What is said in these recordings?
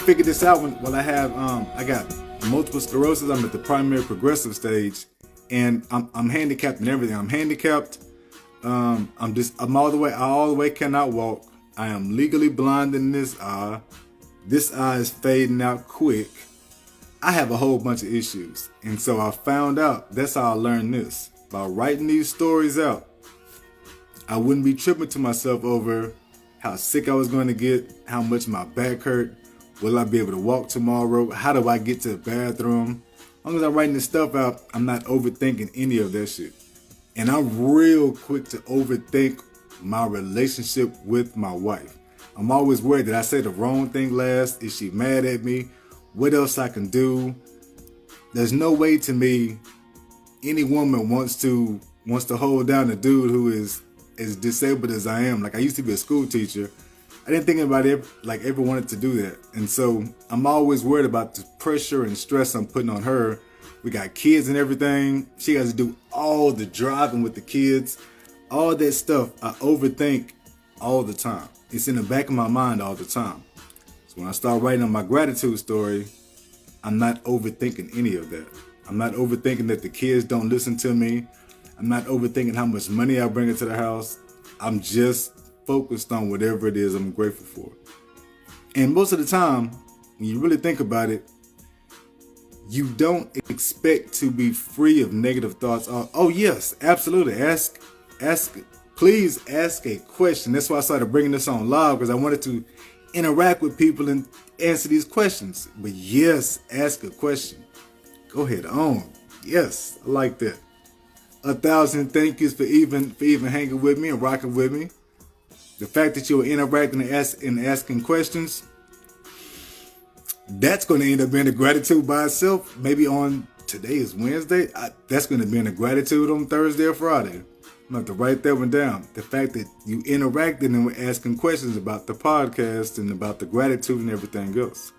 figured this out when I have I got multiple sclerosis. I'm at the primary progressive stage, and I'm handicapped and everything. I'm handicapped. I'm all the way. I all the way cannot walk. I am legally blind in this eye. This eye is fading out quick. I have a whole bunch of issues, and so I found out. That's how I learned this, by writing these stories out. I wouldn't be tripping to myself over how sick I was going to get, how much my back hurt. Will I be able to walk tomorrow? How do I get to the bathroom? As long as I'm writing this stuff out, I'm not overthinking any of that shit. And I'm real quick to overthink my relationship with my wife. I'm always worried that I say the wrong thing last. Is she mad at me? What else I can do? There's no way to me any woman wants to hold down a dude who is as disabled as I am. Like, I used to be a school teacher. I didn't think anybody ever wanted to do that. And so I'm always worried about the pressure and stress I'm putting on her. We got kids and everything. She has to do all the driving with the kids. All that stuff I overthink all the time. It's in the back of my mind all the time. So when I start writing on my gratitude story, I'm not overthinking any of that. I'm not overthinking that the kids don't listen to me. I'm not overthinking how much money I bring into the house. I'm just focused on whatever it is I'm grateful for. And most of the time, when you really think about it, you don't expect to be free of negative thoughts. Oh yes, absolutely. Please ask a question. That's why I started bringing this on live, because I wanted to interact with people and answer these questions. But yes, ask a question. Go ahead on. Yes, I like that. 1,000 thank yous for even hanging with me and rocking with me. The fact that you're interacting and asking questions, that's going to end up being a gratitude by itself. Maybe on, today is Wednesday, that's going to be in a gratitude on Thursday or Friday. I'm going to have to write that one down. The fact that you interacted and were asking questions about the podcast and about the gratitude and everything else.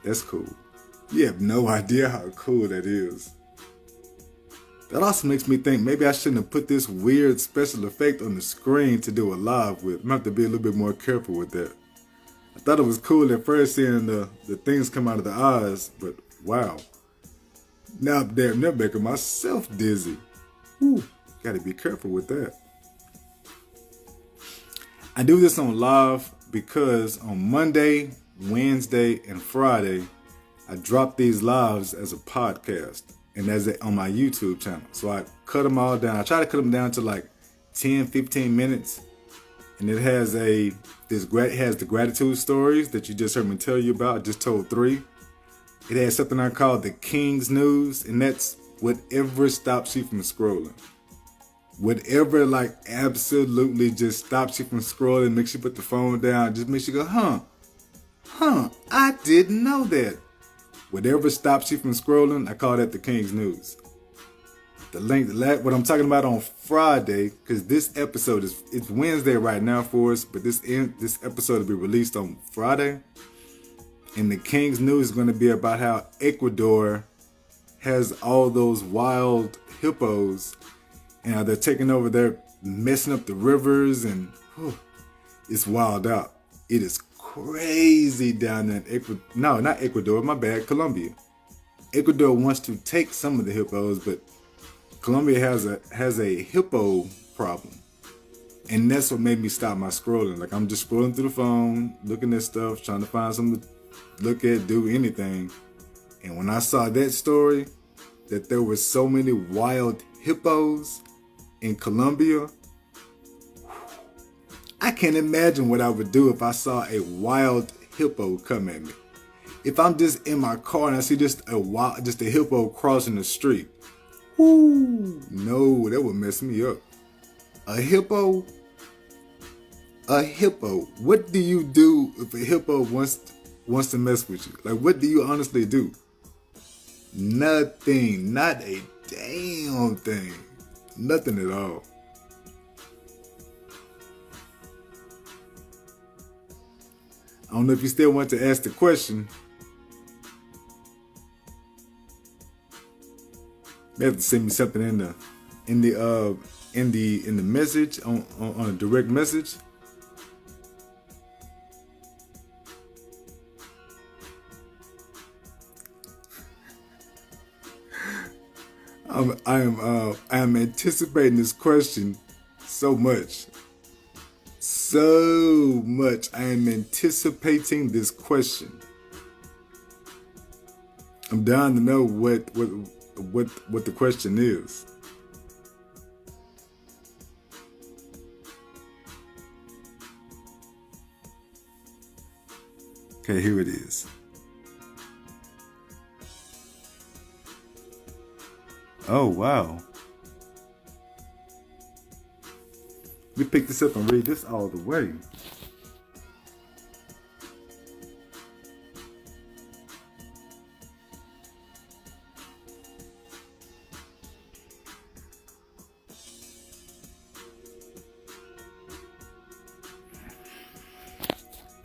That's cool. You have no idea how cool that is. That also makes me think maybe I shouldn't have put this weird special effect on the screen to do a live with. I'm going to have to be a little bit more careful with that. I thought it was cool at first seeing the things come out of the eyes, but wow. Now I'm damn near making myself dizzy. Whew, gotta be careful with that. I do this on live because on Monday, Wednesday, and Friday, I drop these lives as a podcast and on my YouTube channel. So I cut them all down. I try to cut them down to like 10, 15 minutes. And it has the gratitude stories that you just heard me tell you about. I just told 3. It has something I call the King's News, and that's whatever stops you from scrolling. Whatever absolutely just stops you from scrolling, makes you put the phone down, just makes you go, I didn't know that. Whatever stops you from scrolling, I call that the King's News. The link, what I'm talking about on Friday, because this episode it's Wednesday right now for us, but this episode will be released on Friday. And the King's News is going to be about how Ecuador has all those wild hippos, and how they're taking over, they're messing up the rivers, and it's wild out. It is crazy down there in Ecuador. No, not Ecuador, my bad, Colombia. Ecuador wants to take some of the hippos, but Colombia has a hippo problem. And that's what made me stop my scrolling. Like, I'm just scrolling through the phone, looking at stuff, trying to find something to look at, do anything. And when I saw that story, that there were so many wild hippos in Colombia, I can't imagine what I would do if I saw a wild hippo come at me. If I'm just in my car and I see just a hippo crossing the street, no, that would mess me up. A hippo. What do you do if a hippo wants to mess with you? Like, what do you honestly do? Nothing. Not a damn thing. Nothing at all. I don't know if you still want to ask the question. You have to send me something in the message on a direct message. I am anticipating this question so much. So much. I am anticipating this question. I'm dying to know what the question is. Okay, here it is. Oh, wow. Let me pick this up and read this all the way.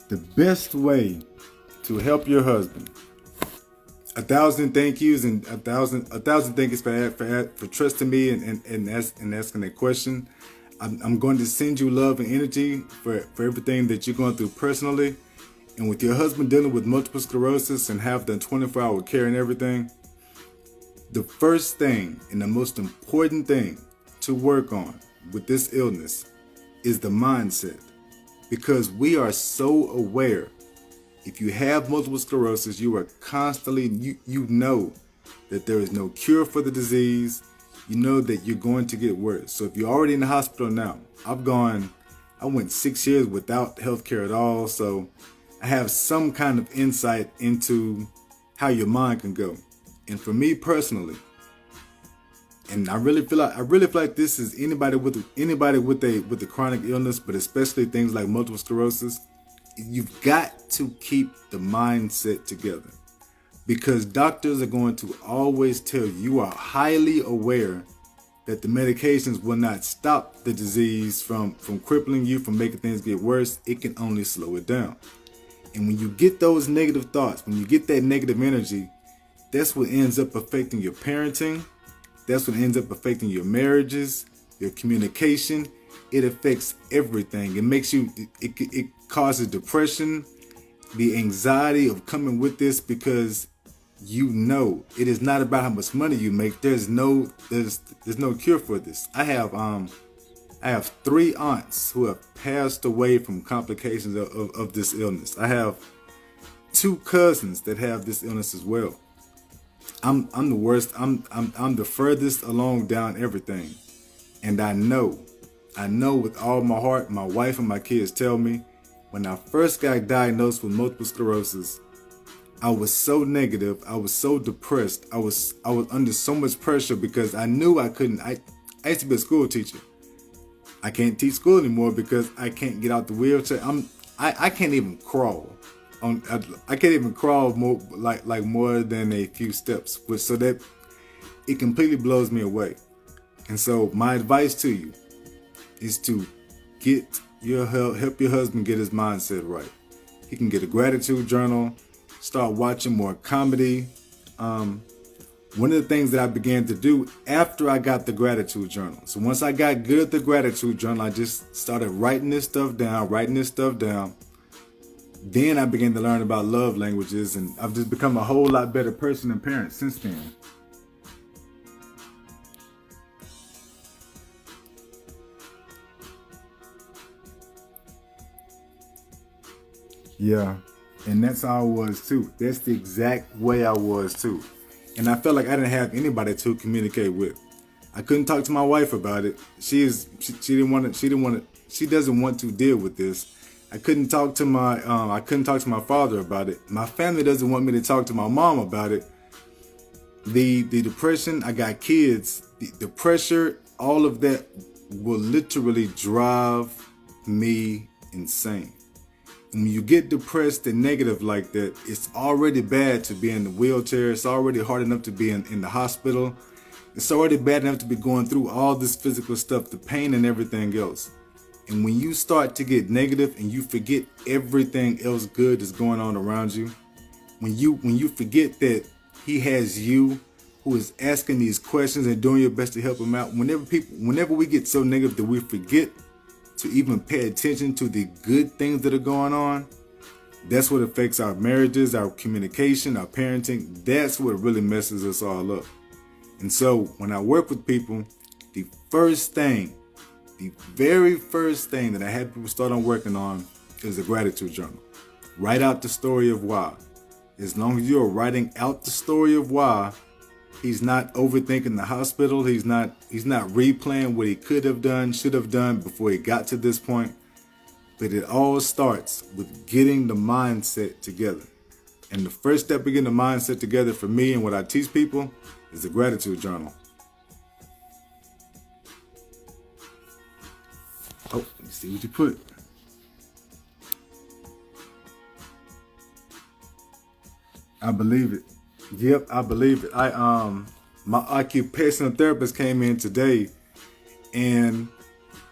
The best way to help your husband. 1,000 thank yous and a thousand thank yous for trusting me and asking that question. I'm going to send you love and energy for everything that you're going through personally. And with your husband dealing with multiple sclerosis and have done 24-hour care and everything, the first thing and the most important thing to work on with this illness is the mindset. Because we are so aware. If you have multiple sclerosis, you are constantly, you know that there is no cure for the disease. You know that you're going to get worse. So if you're already in the hospital now, I went 6 years without health care at all. So I have some kind of insight into how your mind can go. And for me personally, and I really feel like this is anybody with a chronic illness, but especially things like multiple sclerosis, you've got to keep the mindset together. Because doctors are going to always tell you, you are highly aware that the medications will not stop the disease from crippling you, from making things get worse. It can only slow it down. And when you get those negative thoughts, when you get that negative energy, that's what ends up affecting your parenting. That's what ends up affecting your marriages, your communication. It affects everything. It makes you, it causes depression, the anxiety of coming with this, because you know it is not about how much money you make. There's no cure for this. I have 3 aunts who have passed away from complications of this illness. I have 2 cousins that have this illness as well. I'm the worst. I'm the furthest along down everything. And I know with all my heart, my wife and my kids tell me, when I first got diagnosed with multiple sclerosis, I was so negative. I was so depressed. I was under so much pressure because I knew I couldn't. I used to be a school teacher. I can't teach school anymore because I can't get out the wheelchair. I can't even crawl. I can't even crawl more like more than a few steps. So that it completely blows me away. And so my advice to you is to help your husband get his mindset right. He can get a gratitude journal. Start watching more comedy. One of the things that I began to do after I got the gratitude journal. So once I got good at the gratitude journal, I just started writing this stuff down. Then I began to learn about love languages, and I've just become a whole lot better person and parent since then. Yeah. And that's how I was too. That's the exact way I was too. And I felt like I didn't have anybody to communicate with. I couldn't talk to my wife about it. She doesn't want to deal with this. I couldn't talk to my father about it. My family doesn't want me to talk to my mom about it. The depression, I got kids, the pressure, all of that will literally drive me insane. And when you get depressed and negative like that, it's already bad to be in the wheelchair. It's already hard enough to be in the hospital. It's already bad enough to be going through all this physical stuff, the pain and everything else. And when you start to get negative and you forget everything else good that's going on around you, when you forget that he has you who is asking these questions and doing your best to help him out, whenever we get so negative that we forget to even pay attention to the good things that are going on, that's what affects our marriages, our communication, our parenting. That's what really messes us all up. And so when I work with people, the very first thing that I had people start on working on is a gratitude journal. Write out the story of why. As long as you're writing out the story of why, he's not overthinking the hospital. He's not replaying what he could have done, should have done before he got to this point. But it all starts with getting the mindset together. And the first step to getting the mindset together for me and what I teach people is the gratitude journal. Oh, let me see what you put. I believe it. Yep, I believe it. My occupational therapist came in today, and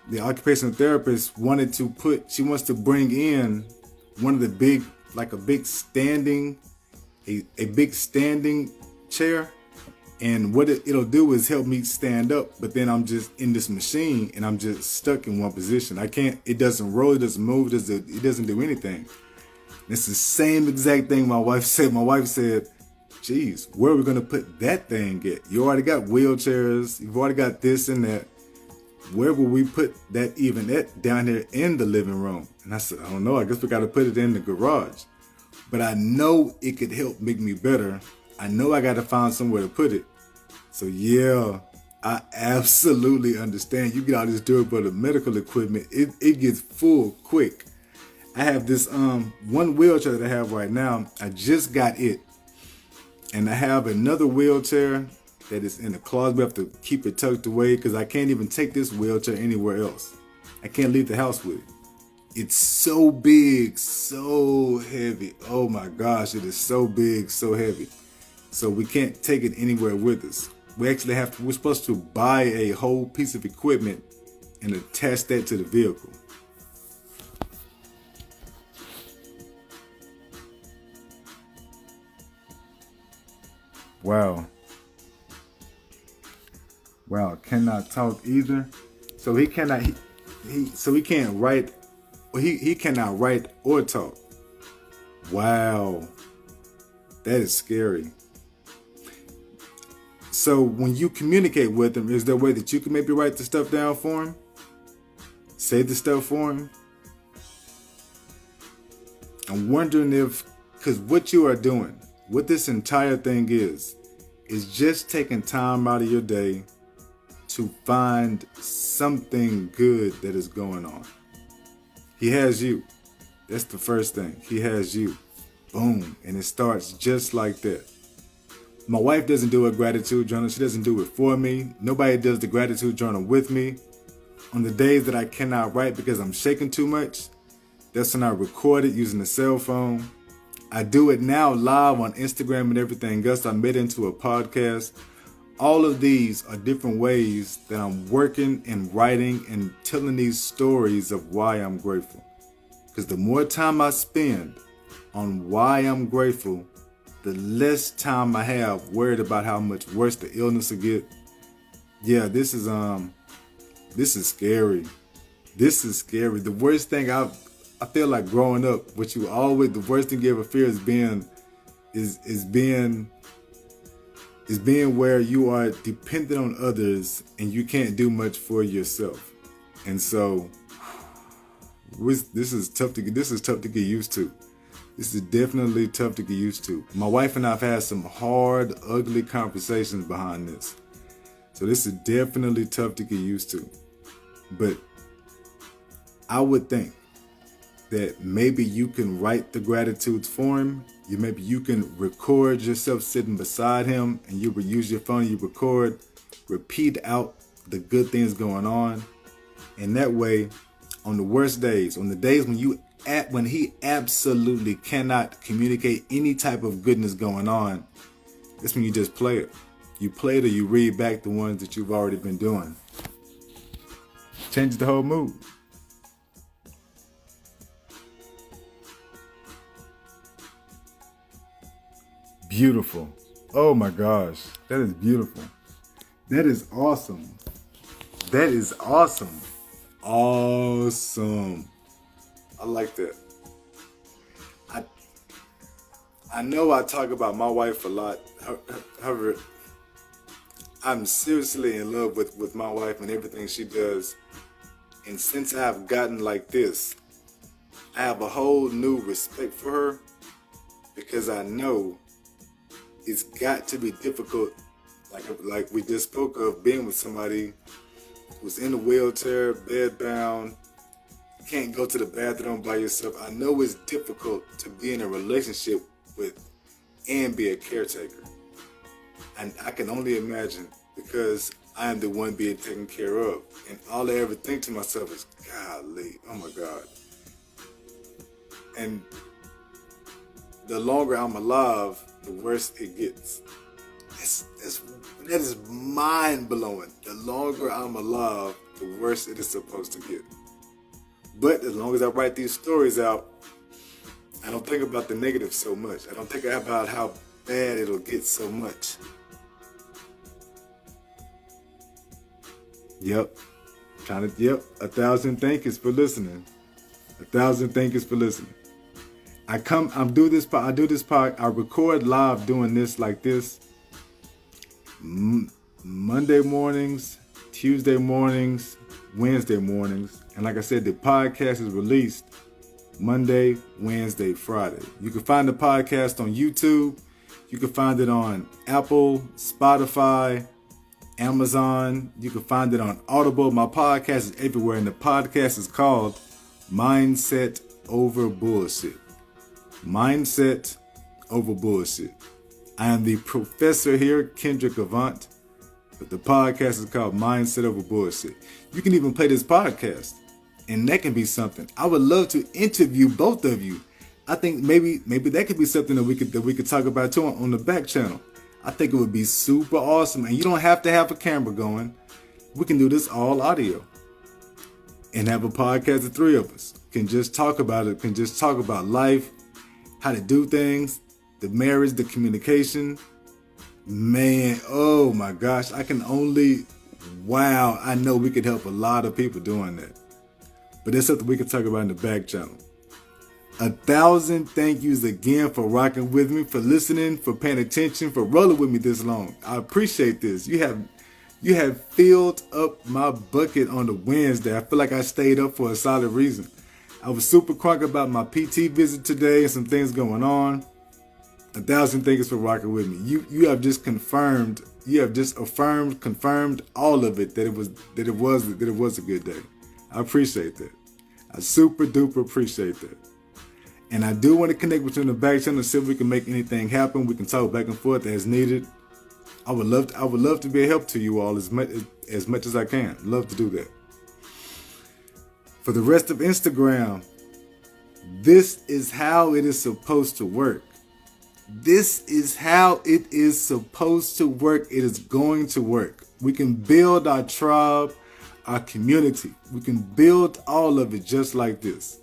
the occupational therapist she wants to bring in one of the big standing chair. And what it'll do is help me stand up, but then I'm just in this machine and I'm just stuck in one position. It doesn't roll, it doesn't move, it doesn't do anything. It's the same exact thing my wife said. My wife said, geez, where are we going to put that thing at? You already got wheelchairs, you've already got this and that. Where will we put that even at down here in the living room? And I said, I don't know, I guess we got to put it in the garage. But I know it could help make me better. I know I got to find somewhere to put it. So yeah, I absolutely understand. You get all this durable medical equipment, it gets full quick. I have this one wheelchair that I have right now. I just got it. And I have another wheelchair that is in the closet. We have to keep it tucked away because I can't even take this wheelchair anywhere else. I can't leave the house with it. It's so big, so heavy. Oh my gosh, it is so big, so heavy. So we can't take it anywhere with us. We're supposed to buy a whole piece of equipment and attach that to the vehicle. Wow, cannot talk either. So he cannot, he can't write, he cannot write or talk. Wow, that is scary. So when you communicate with him, is there a way that you can maybe write the stuff down for him? Say the stuff for him? I'm wondering because what you are doing, what this entire thing is just taking time out of your day to find something good that is going on. He has you. That's the first thing. He has you. Boom. And it starts just like that. My wife doesn't do a gratitude journal. She doesn't do it for me. Nobody does the gratitude journal with me. On the days that I cannot write because I'm shaking too much, that's when I record it using a cell phone. I do it now live on Instagram and everything else. I made it into a podcast. All of these are different ways that I'm working and writing and telling these stories of why I'm grateful. Because the more time I spend on why I'm grateful, the less time I have worried about how much worse the illness will get. Yeah, this is scary. This is scary. The worst thing I feel like growing up, the worst thing you ever fear is being where you are dependent on others and you can't do much for yourself. And so this is tough to get used to. This is definitely tough to get used to. My wife and I have had some hard, ugly conversations behind this. So this is definitely tough to get used to. But I would think that maybe you can write the gratitudes for him. Maybe you can record yourself sitting beside him and you would use your phone, you repeat out the good things going on. And that way, on the worst days, on the days when he absolutely cannot communicate any type of goodness going on, that's when you just play it. You play it or you read back the ones that you've already been doing. Changes the whole mood. Beautiful. Oh my gosh. That is beautiful. That is awesome. That is awesome. Awesome. I like that. I know I talk about my wife a lot. I'm seriously in love with my wife and everything she does. And since I've gotten like this, I have a whole new respect for her because I know it's got to be difficult, like we just spoke of, being with somebody who's in a wheelchair, bedbound, can't go to the bathroom by yourself. I know it's difficult to be in a relationship with and be a caretaker. And I can only imagine because I am the one being taken care of. And all I ever think to myself is, golly, oh my God. And the longer I'm alive, the worse it gets. That is mind-blowing. The longer I'm alive, the worse it is supposed to get. But as long as I write these stories out, I don't think about the negative so much. I don't think about how bad it'll get so much. Yep. 1,000 thank yous for listening. 1,000 thank yous for listening. I record live doing this like this Monday mornings, Tuesday mornings, Wednesday mornings. And like I said, the podcast is released Monday, Wednesday, Friday. You can find the podcast on YouTube. You can find it on Apple, Spotify, Amazon. You can find it on Audible. My podcast is everywhere, and the podcast is called Mindset Over Bullshit. Mindset Over Bullshit. I am the professor here, Kendrick Avant, but the podcast is called Mindset Over Bullshit. You can even play this podcast, and that can be something. I would love to interview both of you. I think maybe that could be something that we could talk about too on the back channel. I think it would be super awesome, and you don't have to have a camera going. We can do this all audio and have a podcast. The three of us can just talk about it. Can just talk about life, how to do things, the marriage, the communication. Man, oh my gosh, I know we could help a lot of people doing that. But that's something we can talk about in the back channel. 1,000 thank yous again for rocking with me, for listening, for paying attention, for rolling with me this long. I appreciate this. You have filled up my bucket on the Wednesday. I feel like I stayed up for a solid reason. I was super crunk about my PT visit today and some things going on. 1,000 thank yous for rocking with me. You have just confirmed all of it, that it was a good day. I appreciate that. I super duper appreciate that. And I do want to connect with you in the back channel, see if we can make anything happen. We can talk back and forth as needed. I would love to be a help to you all as much as I can. Love to do that. For the rest of Instagram, this is how it is supposed to work. This is how it is supposed to work. It is going to work. We can build our tribe, our community. We can build all of it just like this.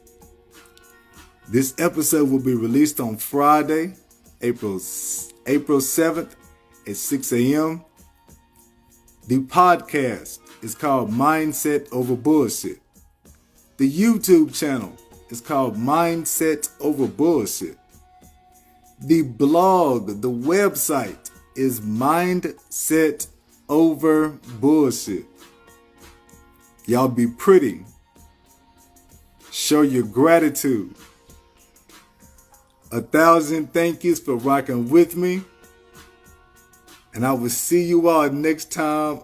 This episode will be released on Friday, April 7th at 6 a.m. The podcast is called Mindset Over Bullshit. The YouTube channel is called Mindset Over Bullshit. The blog, the website is Mindset Over Bullshit. Y'all be pretty. Show your gratitude. 1,000 thank yous for rocking with me. And I will see you all next time.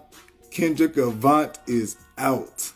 Kendrick Avant is out.